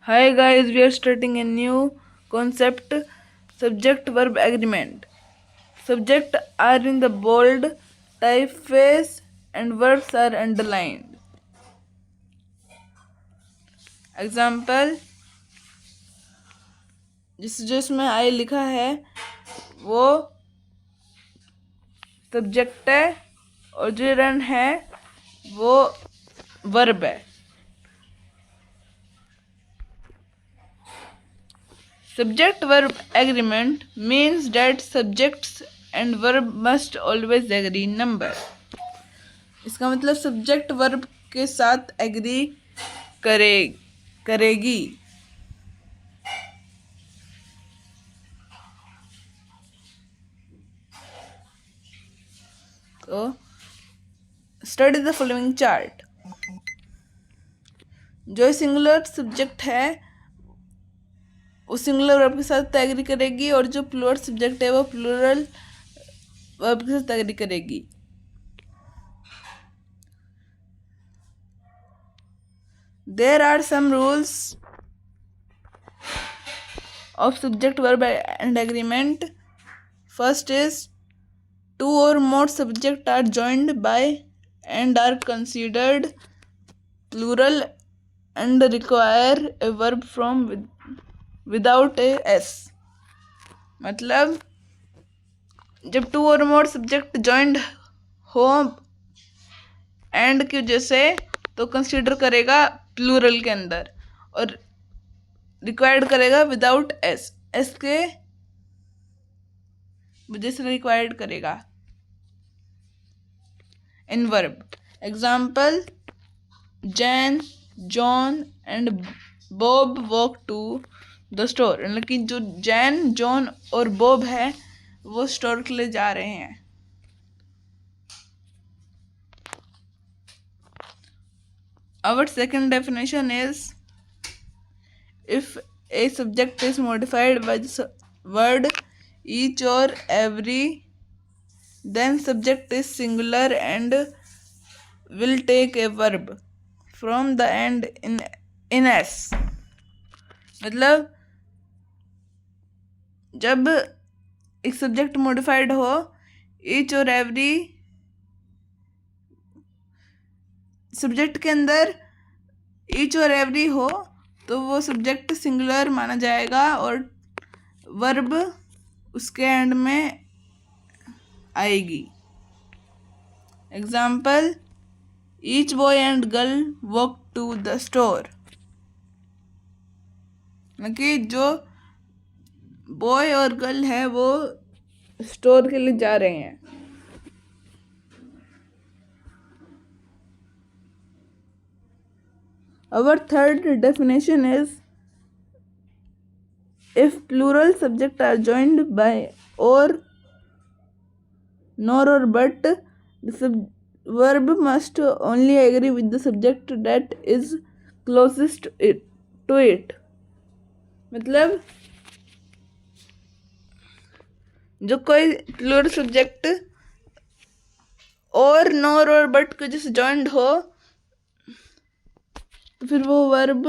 Hi guys, we are starting a new concept, subject verb agreement. Subject are in the bold typeface and verbs are underlined. Example, जिसमें आई लिखा है वो subject है और जो run है वो वर्ब है. Subject verb agreement means that subjects and verb must always agree number. इसका मतलब सब्जेक्ट वर्ब के साथ एग्री करेगी. तो स्टडी द फॉलोइंग चार्ट. जो सिंगुलर सब्जेक्ट है वो सिंगुलर वर्ब के साथ एग्री करेगी और जो प्लूरल सब्जेक्ट है वो प्लूरल वर्ब के साथ एग्री करेगी. There are some rules of subject verb and agreement. First is two or more subjects are joined by and are considered plural and require a verb from without a s. मतलब जब to और more subject joined हो and की वजह से तो consider करेगा plural के अंदर और रिक्वायर्ड करेगा विदाउट एस. एस के वजह से रिक्वायर्ड करेगा in verb. Example, Jane, John and Bob walk to the store. मतलब कि जो जैन, जॉन और बॉब है वो स्टोर के लिए जा रहे हैं. Our second definition is if a subject is modified by the word each or every, then subject is singular and will take a verb from the end in s. मतलब जब एक सब्जेक्ट मॉडिफाइड हो each और every subject के अंदर each और every हो तो वो सब्जेक्ट सिंगुलर माना जाएगा और वर्ब उसके एंड में आएगी. Example, each boy and girl walk to the store. कि जो बॉय और गर्ल है वो स्टोर के लिए जा रहे हैं. Our third definition is if plural subjects are joined by or, nor or but, the verb must only agree with the subject that is closest to it. मतलब जो कोई प्लूरल सब्जेक्ट और, नॉर और बट के जैसे joined हो तो फिर वो वर्ब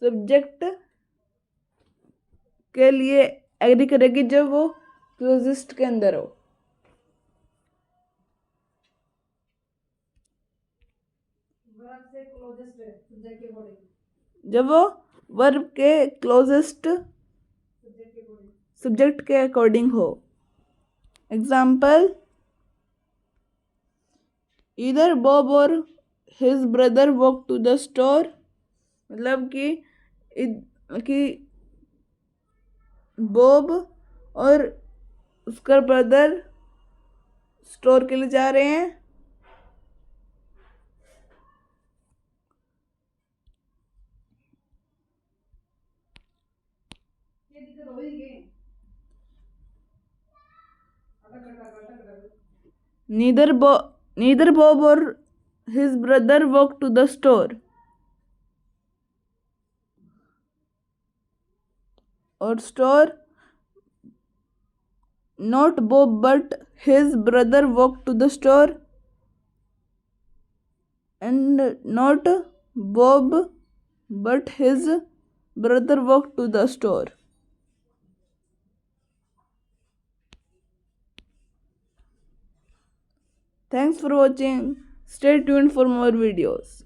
सब्जेक्ट के लिए एग्री करेगी जब वो क्लोजेस्ट के अंदर हो. जब वो वर्ब के क्लोजेस्ट सब्जेक्ट के अकॉर्डिंग हो. एग्जाम्पल, ईदर बॉब और his brother walk to the store. मतलब कि बॉब और उसका ब्रदर स्टोर के लिए जा रहे हैं. Neither Bob or his brother walked to the store. Or store, not Bob but his brother walked to the store. and not Bob but his brother walked to the store. Thanks for watching. Stay tuned for more videos.